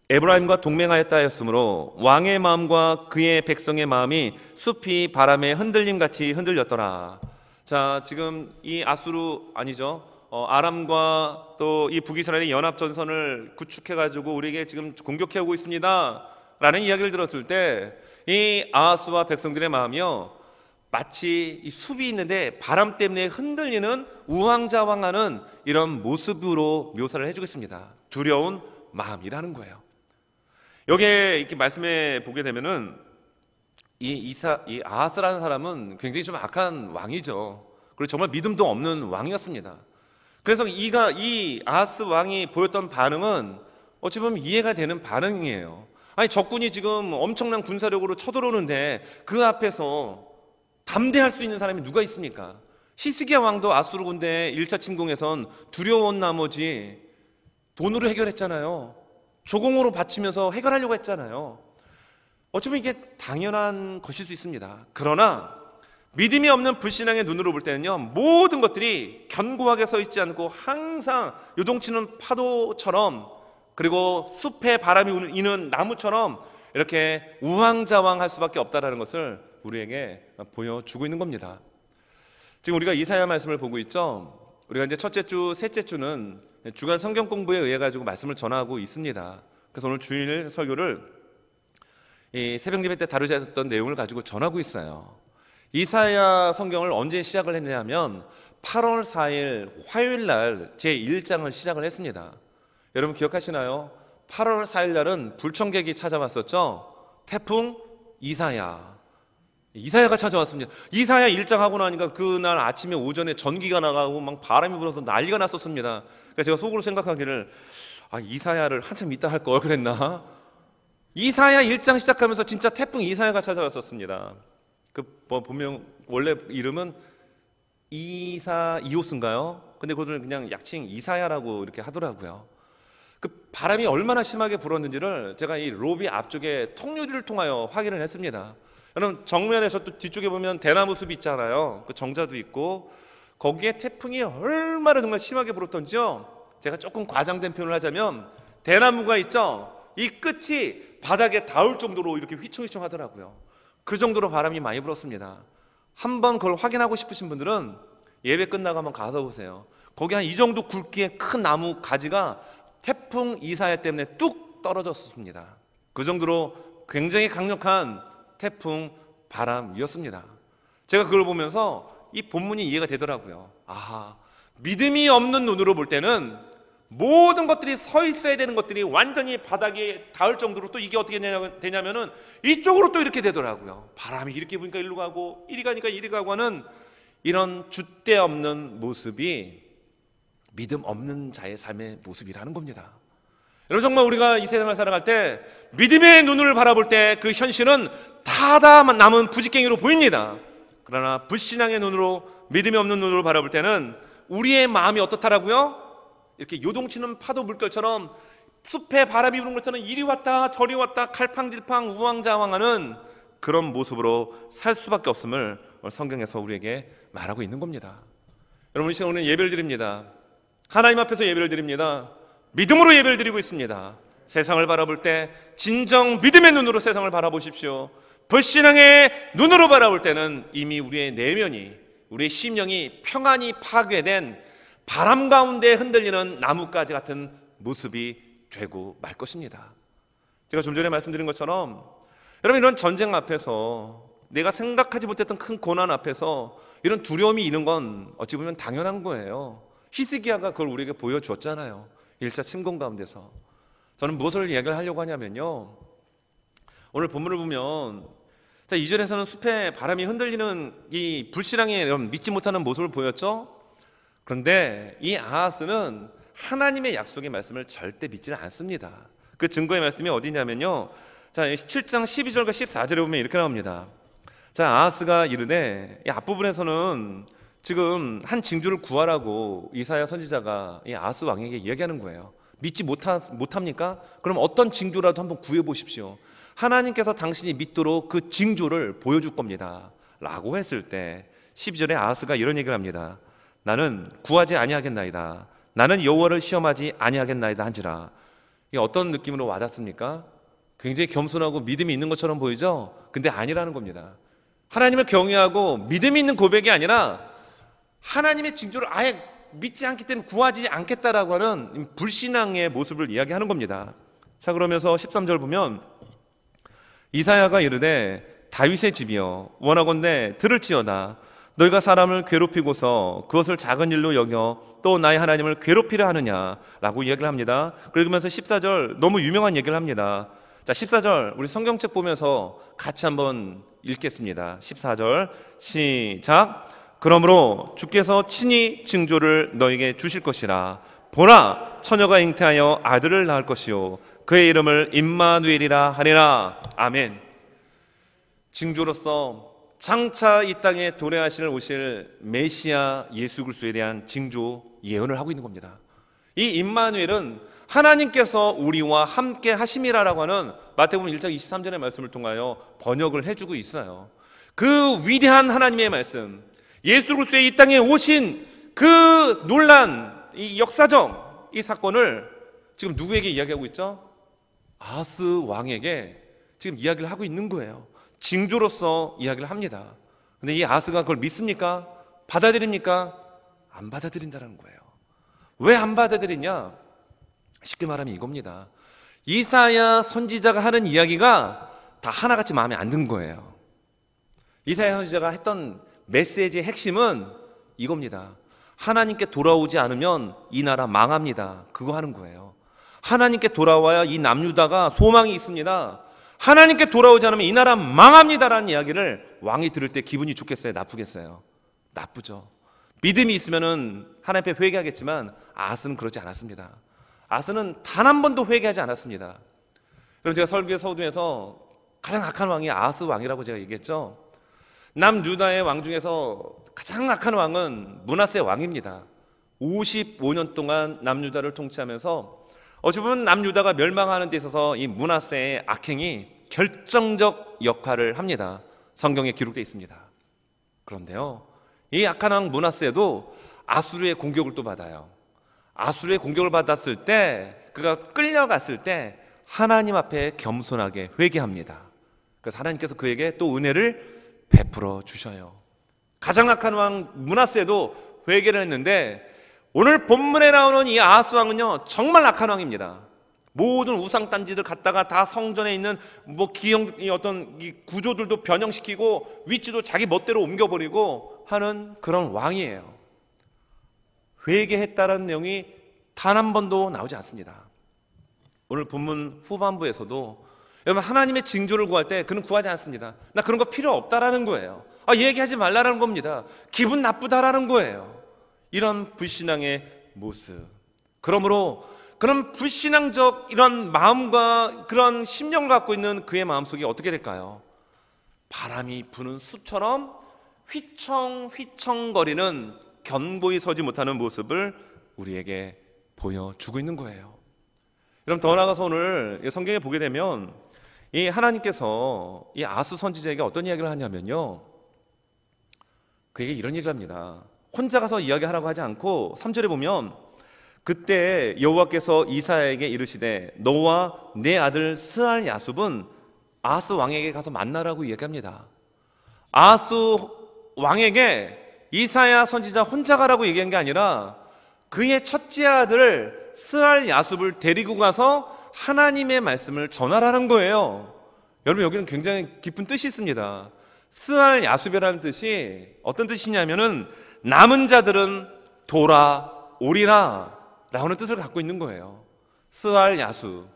에브라임과 동맹하였다 하였으므로 왕의 마음과 그의 백성의 마음이 숲이 바람에 흔들림같이 흔들렸더라. 자, 지금 이 아수르 아니죠, 아람과 또 이 북이스라엘의 연합전선을 구축해가지고 우리에게 지금 공격해오고 있습니다 라는 이야기를 들었을 때 이 아하스와 백성들의 마음이요 마치 이 숲이 있는데 바람 때문에 흔들리는 우왕좌왕하는 이런 모습으로 묘사를 해주겠습니다. 두려운 마음이라는 거예요. 여기에 이렇게 말씀해 보게 되면은 이 아하스라는 사람은 굉장히 좀 악한 왕이죠. 그리고 정말 믿음도 없는 왕이었습니다. 그래서 이 아하스 왕이 보였던 반응은 어찌 보면 이해가 되는 반응이에요. 아니 적군이 지금 엄청난 군사력으로 쳐들어오는데 그 앞에서 담대할 수 있는 사람이 누가 있습니까? 히스기야 왕도 아수르 군대의 1차 침공에선 두려운 나머지 돈으로 해결했잖아요. 조공으로 바치면서 해결하려고 했잖아요. 어쩌면 이게 당연한 것일 수 있습니다. 그러나 믿음이 없는 불신앙의 눈으로 볼 때는요 모든 것들이 견고하게 서 있지 않고 항상 요동치는 파도처럼 그리고 숲에 바람이 이는 나무처럼 이렇게 우왕좌왕할 수밖에 없다는 것을 우리에게 보여주고 있는 겁니다. 지금 우리가 이사야 말씀을 보고 있죠. 우리가 이제 첫째 주, 셋째 주는 주간 성경 공부에 의해 가지고 말씀을 전하고 있습니다. 그래서 오늘 주일 설교를 이 새벽 예배 때 다루셨던 내용을 가지고 전하고 있어요. 이사야 성경을 언제 시작을 했냐면 8월 4일 화요일 날 제1장을 시작을 했습니다. 여러분 기억하시나요? 8월 4일 날은 불청객이 찾아왔었죠. 태풍 이사야가 찾아왔습니다. 이사야 1장 하고 나니까 그날 아침에 오전에 전기가 나가고 막 바람이 불어서 난리가 났었습니다. 그러니까 제가 속으로 생각하기를 이사야를 한참 이따 할 걸 그랬나? 이사야 1장 시작하면서 진짜 태풍 이사야가 찾아왔었습니다. 보면 원래 이름은 이오스인가요? 근데 그들은 그냥 약칭 이사야라고 이렇게 하더라고요. 그 바람이 얼마나 심하게 불었는지를 제가 이 로비 앞쪽에 통유리를 통하여 확인을 했습니다. 여러분 정면에서 또 뒤쪽에 보면 대나무 숲이 있잖아요. 그 정자도 있고 거기에 태풍이 얼마나 정말 심하게 불었던지요. 제가 조금 과장된 표현을 하자면 대나무가 있죠. 이 끝이 바닥에 닿을 정도로 이렇게 휘청휘청 하더라고요. 그 정도로 바람이 많이 불었습니다. 한번 그걸 확인하고 싶으신 분들은 예배 끝나고 한번 가서 보세요. 거기 한 이 정도 굵기의 큰 나무 가지가 태풍 이사야 때문에 뚝 떨어졌습니다. 그 정도로 굉장히 강력한 태풍 바람이었습니다. 제가 그걸 보면서 이 본문이 이해가 되더라고요. 믿음이 없는 눈으로 볼 때는 모든 것들이 서 있어야 되는 것들이 완전히 바닥에 닿을 정도로 또 이게 어떻게 되냐면은 이쪽으로 또 이렇게 되더라고요. 바람이 이렇게 부니까 이리로 가고 이리 가니까 이리 가고 하는 이런 줏대 없는 모습이 믿음 없는 자의 삶의 모습이라는 겁니다. 여러분 정말 우리가 이 세상을 살아갈 때 믿음의 눈을 바라볼 때 그 현실은 타다 남은 부직갱이로 보입니다. 그러나 불신앙의 눈으로 믿음이 없는 눈으로 바라볼 때는 우리의 마음이 어떻다라고요? 이렇게 요동치는 파도 물결처럼 숲에 바람이 부는 것처럼 이리 왔다 저리 왔다 갈팡질팡 우왕좌왕하는 그런 모습으로 살 수밖에 없음을 성경에서 우리에게 말하고 있는 겁니다. 여러분 이 시간 오늘 예배를 드립니다. 하나님 앞에서 예배를 드립니다. 믿음으로 예배를 드리고 있습니다. 세상을 바라볼 때 진정 믿음의 눈으로 세상을 바라보십시오. 불신앙의 눈으로 바라볼 때는 이미 우리의 내면이 우리의 심령이 평안히 파괴된 바람 가운데 흔들리는 나뭇가지 같은 모습이 되고 말 것입니다. 제가 좀 전에 말씀드린 것처럼 여러분 이런 전쟁 앞에서 내가 생각하지 못했던 큰 고난 앞에서 이런 두려움이 있는 건 어찌 보면 당연한 거예요. 히스기야가 그걸 우리에게 보여주었잖아요. 1차 침공 가운데서. 저는 무엇을 이야기를 하려고 하냐면요, 오늘 본문을 보면 2절에서는 숲에 바람이 흔들리는 이 불신앙의 믿지 못하는 모습을 보였죠. 그런데 이 아하스는 하나님의 약속의 말씀을 절대 믿지는 않습니다. 그 증거의 말씀이 어디냐면요, 자 7장 12절과 14절에 보면 이렇게 나옵니다. 자, 아하스가 이르되, 이 앞부분에서는 지금 한 징조를 구하라고 이사야 선지자가 이 아하스 왕에게 이야기하는 거예요. 믿지 못합니까? 그럼 어떤 징조라도 한번 구해 보십시오. 하나님께서 당신이 믿도록 그 징조를 보여줄 겁니다 라고 했을 때 12절에 아하스가 이런 얘기를 합니다. 나는 구하지 아니하겠나이다. 나는 여호와를 시험하지 아니하겠나이다 한지라. 이게 어떤 느낌으로 와닿습니까? 굉장히 겸손하고 믿음이 있는 것처럼 보이죠? 근데 아니라는 겁니다. 하나님을 경외하고 믿음이 있는 고백이 아니라 하나님의 징조를 아예 믿지 않기 때문에 구하지 않겠다라고 하는 불신앙의 모습을 이야기하는 겁니다. 자, 그러면서 13절 보면 이사야가 이르되 다윗의 집이여 원하건대 들을지어다. 너희가 사람을 괴롭히고서 그것을 작은 일로 여겨 또 나의 하나님을 괴롭히려 하느냐라고 이야기를 합니다. 그러면서 14절 너무 유명한 얘기를 합니다. 자, 14절 우리 성경책 보면서 같이 한번 읽겠습니다. 14절 시작. 그러므로 주께서 친히 징조를 너에게 주실 것이라. 보라, 처녀가 잉태하여 아들을 낳을 것이요 그의 이름을 임마누엘이라 하리라. 아멘. 징조로서 장차 이 땅에 도래하실 오실 메시아 예수 그리스도에 대한 징조 예언을 하고 있는 겁니다. 이 임마누엘은 하나님께서 우리와 함께 하심이라라고 하는 마태복음 1장 23절의 말씀을 통하여 번역을 해주고 있어요. 그 위대한 하나님의 말씀, 예수 그리스도의 이 땅에 오신 그 놀란 이 역사적 이 사건을 지금 누구에게 이야기하고 있죠? 아하스 왕에게 지금 이야기를 하고 있는 거예요. 징조로서 이야기를 합니다. 근데 이 아하스가 그걸 믿습니까? 받아들입니까? 안 받아들인다는 거예요. 왜 안 받아들이냐? 쉽게 말하면 이겁니다. 이사야 선지자가 하는 이야기가 다 하나같이 마음에 안 든 거예요. 이사야 선지자가 했던 메시지의 핵심은 이겁니다. 하나님께 돌아오지 않으면 이 나라 망합니다. 그거 하는 거예요. 하나님께 돌아와야 이 남유다가 소망이 있습니다. 하나님께 돌아오지 않으면 이 나라 망합니다라는 이야기를 왕이 들을 때 기분이 좋겠어요? 나쁘겠어요? 나쁘죠. 믿음이 있으면은 하나님 앞에 회개하겠지만 아하스는 그러지 않았습니다. 아하스는 단 한 번도 회개하지 않았습니다. 그럼 제가 설교의 서두에서 가장 악한 왕이 아하스 왕이라고 제가 얘기했죠. 남유다의 왕 중에서 가장 악한 왕은 므낫세 왕입니다. 55년 동안 남유다를 통치하면서 어찌 보면 남유다가 멸망하는 데 있어서 이 므낫세의 악행이 결정적 역할을 합니다. 성경에 기록되어 있습니다. 그런데요, 이 악한 왕 므낫세도 아수르의 공격을 또 받아요. 아수르의 공격을 받았을 때, 그가 끌려갔을 때 하나님 앞에 겸손하게 회개합니다. 그래서 하나님께서 그에게 또 은혜를 베풀어 주셔요. 가장 악한 왕 므낫세도 회개를 했는데 오늘 본문에 나오는 이 아하스 왕은요, 정말 악한 왕입니다. 모든 우상 단지들 갖다가 다 성전에 있는 기형 어떤 이 구조들도 변형시키고 위치도 자기 멋대로 옮겨버리고 하는 그런 왕이에요. 회개했다라는 내용이 단 한 번도 나오지 않습니다. 오늘 본문 후반부에서도 여러분, 하나님의 징조를 구할 때 그는 구하지 않습니다. 나 그런 거 필요 없다라는 거예요. 얘기하지 말라라는 겁니다. 기분 나쁘다라는 거예요. 이런 불신앙의 모습. 그러므로 그런 불신앙적 이런 마음과 그런 심령을 갖고 있는 그의 마음속이 어떻게 될까요? 바람이 부는 숲처럼 휘청휘청거리는 견고히 서지 못하는 모습을 우리에게 보여주고 있는 거예요. 여러분, 더 나아가서 오늘 성경에 보게 되면 이 하나님께서 이 아하스 선지자에게 어떤 이야기를 하냐면요, 그에게 이런 얘기를 합니다. 혼자 가서 이야기하라고 하지 않고 3절에 보면 그때 여호와께서 이사야에게 이르시되 너와 내 아들 스알 야숲은 아하스 왕에게 가서 만나라고 이야기합니다. 아하스 왕에게 이사야 선지자 혼자 가라고 얘기한 게 아니라 그의 첫째 아들 스알 야숲을 데리고 가서 하나님의 말씀을 전하라는 거예요. 여러분, 여기는 굉장히 깊은 뜻이 있습니다. 스알 야숲이라는 뜻이 어떤 뜻이냐면은 남은 자들은 돌아오라 돌아오리라 라는 뜻을 갖고 있는 거예요. 스알 야수,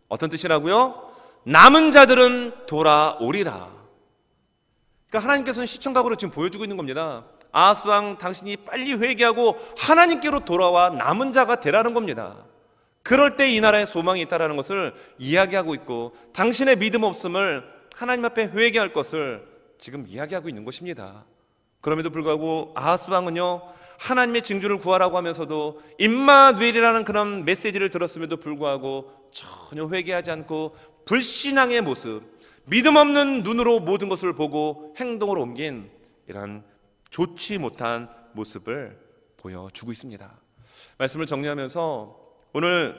어떤 뜻이라고요? 남은 자들은 돌아오리라. 그러니까 하나님께서는 시청각으로 지금 보여주고 있는 겁니다. 아하스 왕, 당신이 빨리 회개하고 하나님께로 돌아와 남은 자가 되라는 겁니다. 그럴 때 이 나라에 소망이 있다는 것을 이야기하고 있고, 당신의 믿음 없음을 하나님 앞에 회개할 것을 지금 이야기하고 있는 것입니다. 그럼에도 불구하고 아하스 왕은요, 하나님의 징조를 구하라고 하면서도 임마누엘이라는 그런 메시지를 들었음에도 불구하고 전혀 회개하지 않고 불신앙의 모습, 믿음 없는 눈으로 모든 것을 보고 행동으로 옮긴 이러한 좋지 못한 모습을 보여주고 있습니다. 말씀을 정리하면서 오늘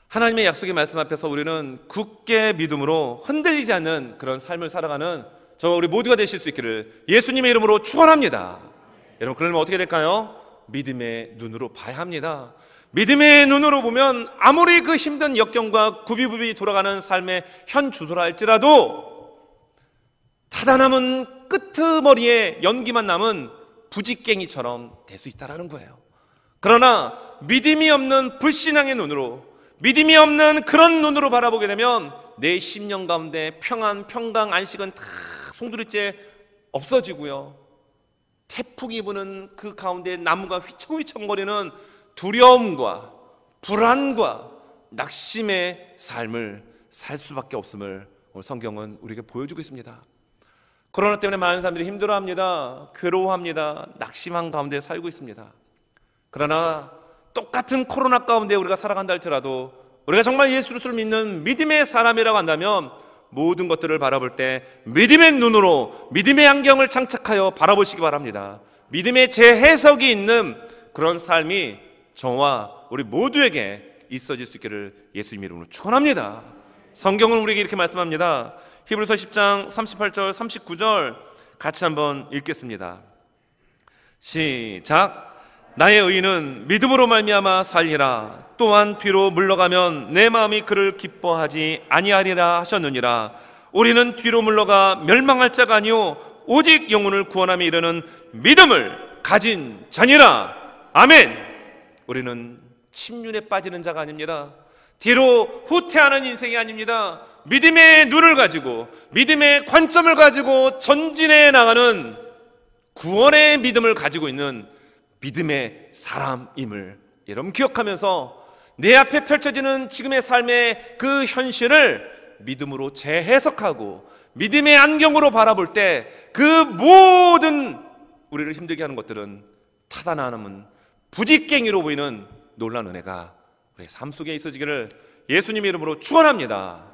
하나님의 약속의 말씀 앞에서 우리는 굳게 믿음으로 흔들리지 않는 그런 삶을 살아가는 저와 우리 모두가 되실 수 있기를 예수님의 이름으로 축원합니다. 여러분, 그러면 어떻게 될까요? 믿음의 눈으로 봐야 합니다. 믿음의 눈으로 보면 아무리 그 힘든 역경과 구비구비 돌아가는 삶의 현 주소라 할지라도 타다 남은 끄트머리에 연기만 남은 부직갱이처럼 될 수 있다는 거예요. 그러나 믿음이 없는 불신앙의 눈으로, 믿음이 없는 그런 눈으로 바라보게 되면 내 심령 가운데 평안, 평강, 안식은 다 송두리째 없어지고요, 태풍이 부는 그 가운데 나무가 휘청휘청거리는 두려움과 불안과 낙심의 삶을 살 수밖에 없음을 오늘 성경은 우리에게 보여주고 있습니다. 코로나 때문에 많은 사람들이 힘들어합니다. 괴로워합니다. 낙심한 가운데 살고 있습니다. 그러나 똑같은 코로나 가운데 우리가 살아간다 할지라도 우리가 정말 예수를 믿는 믿음의 사람이라고 한다면 모든 것들을 바라볼 때 믿음의 눈으로, 믿음의 안경을 장착하여 바라보시기 바랍니다. 믿음의 재해석이 있는 그런 삶이 저와 우리 모두에게 있어질 수 있기를 예수님 이름으로 축원합니다. 성경은 우리에게 이렇게 말씀합니다. 히브리서 10장 38절 39절 같이 한번 읽겠습니다. 시작. 나의 의인은 믿음으로 말미암아 살리라. 또한 뒤로 물러가면 내 마음이 그를 기뻐하지 아니하리라 하셨느니라. 우리는 뒤로 물러가 멸망할 자가 아니요 오직 영혼을 구원함에 이르는 믿음을 가진 자니라. 아멘. 우리는 침륜에 빠지는 자가 아닙니다. 뒤로 후퇴하는 인생이 아닙니다. 믿음의 눈을 가지고, 믿음의 관점을 가지고 전진해 나가는 구원의 믿음을 가지고 있는 믿음의 사람임을 여러분 기억하면서 내 앞에 펼쳐지는 지금의 삶의 그 현실을 믿음으로 재해석하고 믿음의 안경으로 바라볼 때 그 모든 우리를 힘들게 하는 것들은 타다 남은 부직갱이로 보이는 놀라운 은혜가 우리의 삶 속에 있어지기를 예수님의 이름으로 축원합니다.